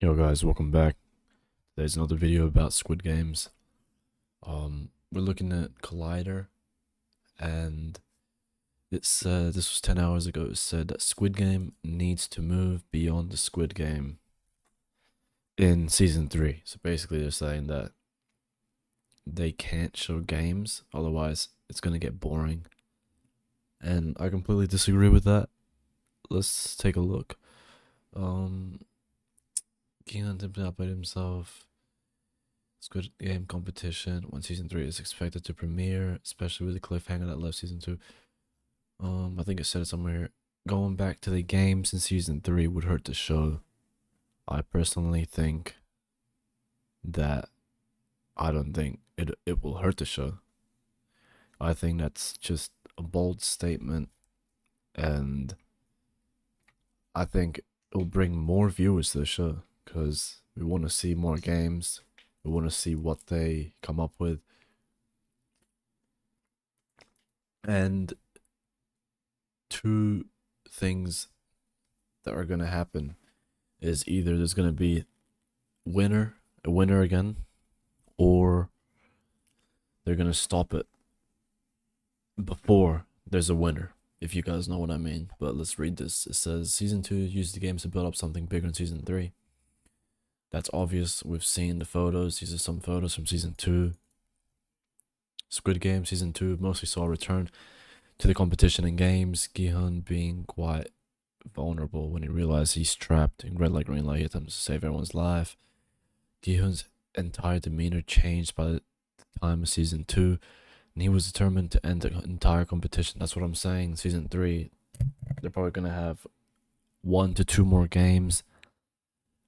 Yo guys, welcome back. Today's another video about Squid Games. We're looking at Collider, and it said, this was 10 hours ago, it said that Squid Game needs to move beyond the Squid Game in Season 3. So basically they're saying that they can't show games, otherwise it's gonna get boring. And I completely disagree with that. Let's take a look. Gi-hun simply outplayed himself. Squid Game competition when season 3 is expected to premiere, especially with the cliffhanger that left season 2. I think it said it somewhere. Going back to the games in season 3 would hurt the show. I personally think that I don't think it will hurt the show. I think that's just a bold statement, and I think it will bring more viewers to the show because we want to see more games. We want to see what they come up with. And two things that are going to happen is either there's going to be a winner again, or they're going to stop it before there's a winner, if you guys know what I mean. But let's read this. It says, Season 2 used the games to build up something bigger in Season 3. That's obvious. We've seen the photos. These are some photos from Season 2. Squid Game Season 2 mostly saw a return to the competition in games. Gi-hun being quite vulnerable when he realized he's trapped in red light, green light. He attempts to save everyone's life. Gi-hun's entire demeanor changed by the time of Season 2, and he was determined to end the entire competition. That's what I'm saying. Season 3, they're probably going to have 1 to 2 more games.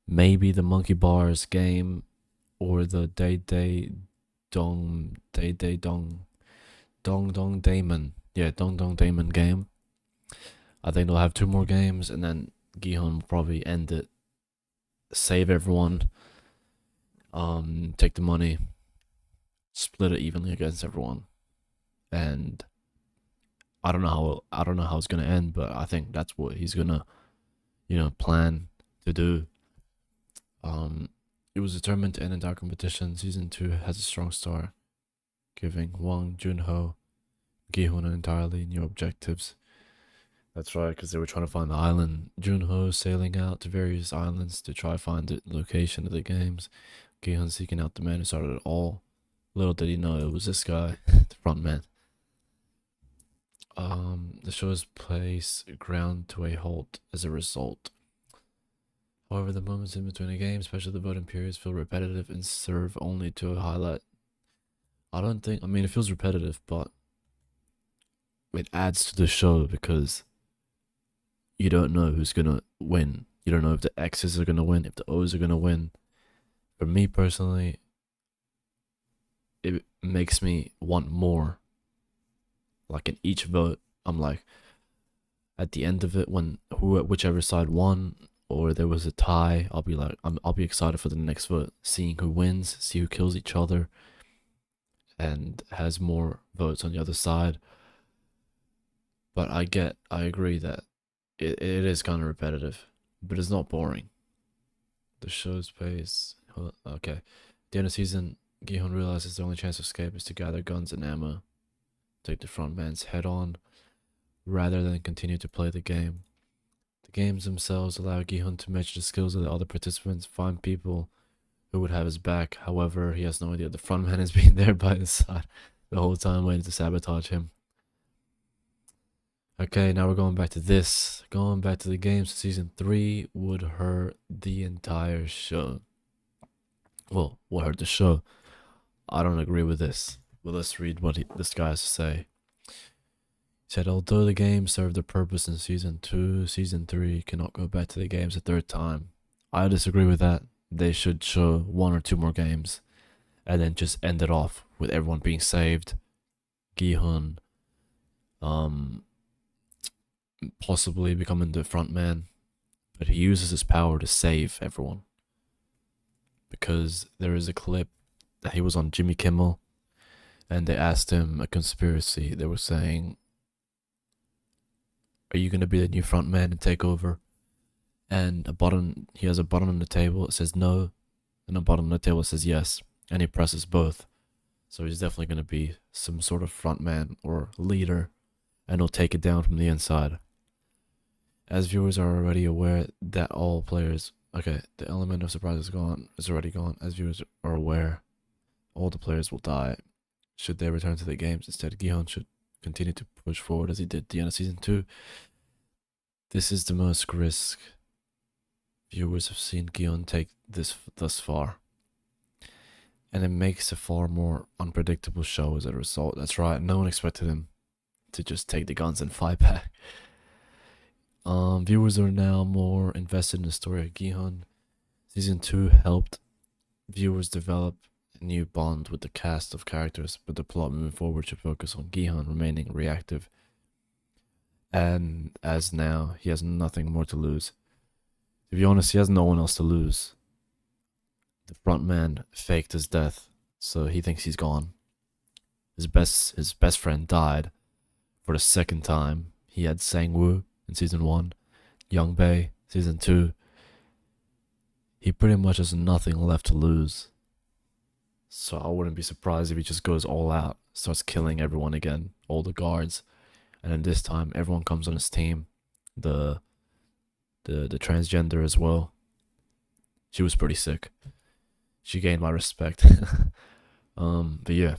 Maybe the monkey bars game, or the Dong Damon. Yeah, Dong Damon game. I think they'll have 2 more games, and then Gi-hun will probably end it, save everyone, take the money, split it evenly against everyone, and I don't know how it's gonna end, but I think that's what he's gonna, plan to do. It was determined to end entire competition. Season 2 has a strong start, giving Wang Junho, Gi-hun entirely new objectives. That's right, because they were trying to find the island. Junho sailing out to various islands to try to find the location of the games. Gi-hun seeking out the man who started it all. Little did he know it was this guy, the front man. The show's place ground to a halt as a result. However, the moments in between the games, especially the voting periods, feel repetitive and serve only to highlight. It feels repetitive, but it adds to the show because you don't know who's gonna win. You don't know if the X's are gonna win, if the O's are gonna win. For me personally, it makes me want more. Like in each vote, I'm like, at the end of it, when whichever side won, or there was a tie, I'll be like, I'll be excited for the next vote, seeing who wins, see who kills each other, and has more votes on the other side. But I agree that it is kind of repetitive, but it's not boring. The show's pace. Okay. At the end of the season, Gi-hun realizes the only chance of escape is to gather guns and ammo, take the front man's head on, rather than continue to play the game. The games themselves allow Gi-hun to measure the skills of the other participants, find people who would have his back. However, he has no idea the front man has been there by his side the whole time waiting to sabotage him. Okay, now we're going back to this. Going back to the games, season 3 would hurt the entire show. Well, what hurt the show? I don't agree with this. But let's read what this guy has to say. He said, although the game served a purpose in season 2, season 3 cannot go back to the games a third time. I disagree with that. They should show 1 or 2 more games, and then just end it off with everyone being saved. Gi-hun, possibly becoming the front man, but he uses his power to save everyone. Because there is a clip that he was on Jimmy Kimmel, and they asked him a conspiracy. They were saying, are you going to be the new front man and take over? and he has a button on the table that says no, and a button on the table that says yes, and he presses both. So he's definitely going to be some sort of front man or leader, and he'll take it down from the inside. As viewers are already aware that all players, okay, the element of surprise is already gone. As viewers are aware, all the players will die should they return to the games. Instead, Gi-hun should continue to push forward as he did at the end of season 2. This is the most risk viewers have seen Gi-hun take this thus far, and it makes a far more unpredictable show as a result. That's right, no one expected him to just take the guns and fight back. Viewers are now more invested in the story of Gi-hun. Season 2 helped viewers develop a new bond with the cast of characters, but the plot moving forward should focus on Gi-hun remaining reactive. And as now, he has nothing more to lose. To be honest, he has no one else to lose. The front man faked his death, so he thinks he's gone. His best friend died for the second time. He had Sang-woo in season 1, Young Bae season 2. He pretty much has nothing left to lose. So I wouldn't be surprised if he just goes all out, starts killing everyone again, all the guards, and then this time everyone comes on his team. The transgender as well. She was pretty sick. She gained my respect. But yeah,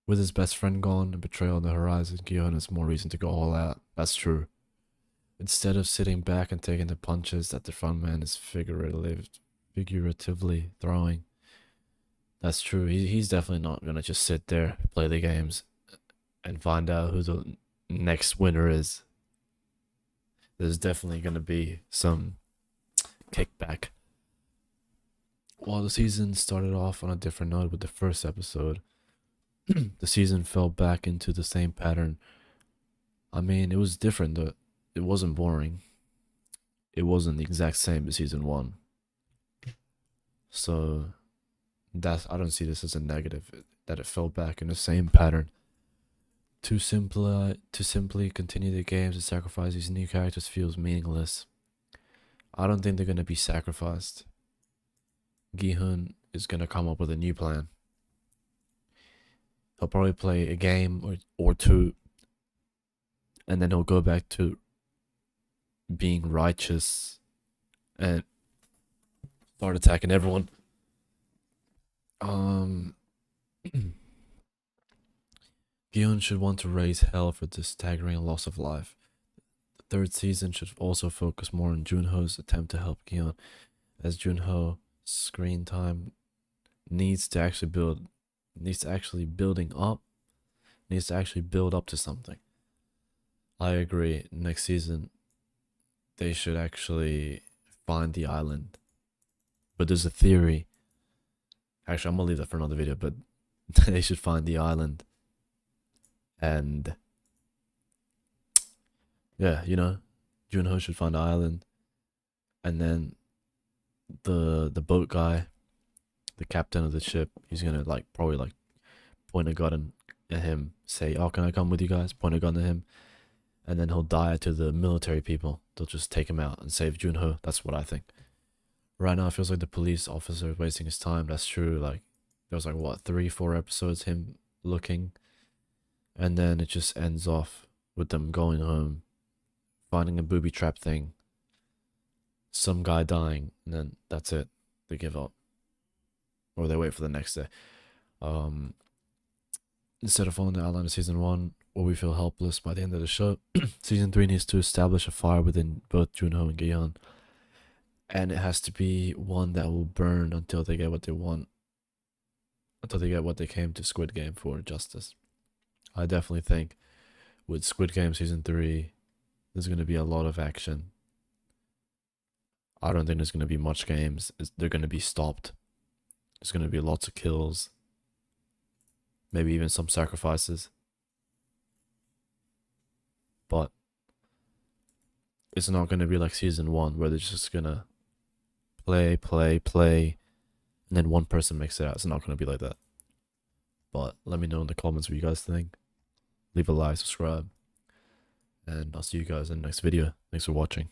with his best friend gone and betrayal on the horizon, Gi-hun has more reason to go all out. That's true. Instead of sitting back and taking the punches that the frontman is figuratively throwing. That's true. He's definitely not gonna just sit there, play the games, and find out who the next winner is. There's definitely gonna be some kickback. While the season started off on a different note with the first episode, the season fell back into the same pattern. I mean, it was different though. It wasn't boring. It wasn't the exact same as season 1. So I don't see this as a negative, that it fell back in the same pattern. To simply continue the games and sacrifice these new characters feels meaningless. I don't think they're gonna be sacrificed. Gi-hun is gonna come up with a new plan. He'll probably play a game or two, and then he'll go back to being righteous and start attacking everyone. Gi-hun should want to raise hell for this staggering loss of life. The third season should also focus more on Junho's attempt to help Gi-hun, as Junho screen time needs to actually build up to something. I agree. Next season they should actually find the island. But there's a theory. Actually, I'm gonna leave that for another video, but they should find the island. And yeah, Junho should find the island. And then the boat guy, the captain of the ship, he's gonna probably point a gun at him, say, "Oh, can I come with you guys?" Point a gun at him, and then he'll die to the military people. They'll just take him out and save Junho. That's what I think. Right now, it feels like the police officer is wasting his time. That's true. Like, there was 3-4 episodes him looking, and then it just ends off with them going home, finding a booby trap thing, some guy dying, and then that's it. They give up, or they wait for the next day. Instead of following the outline of season 1, where we feel helpless by the end of the show, season 3 needs to establish a fire within both Junho and Gi-hun, and it has to be one that will burn until they get what they want, until they get what they came to Squid Game for, justice. I definitely think with Squid Game season 3, there's going to be a lot of action. I don't think there's going to be much games. They're going to be stopped. There's going to be lots of kills. Maybe even some sacrifices. But it's not going to be like season 1, where they're just going to play, and then one person makes it out. It's not going to be like that. But let me know in the comments what you guys think. Leave a like, subscribe, and I'll see you guys in the next video. Thanks for watching.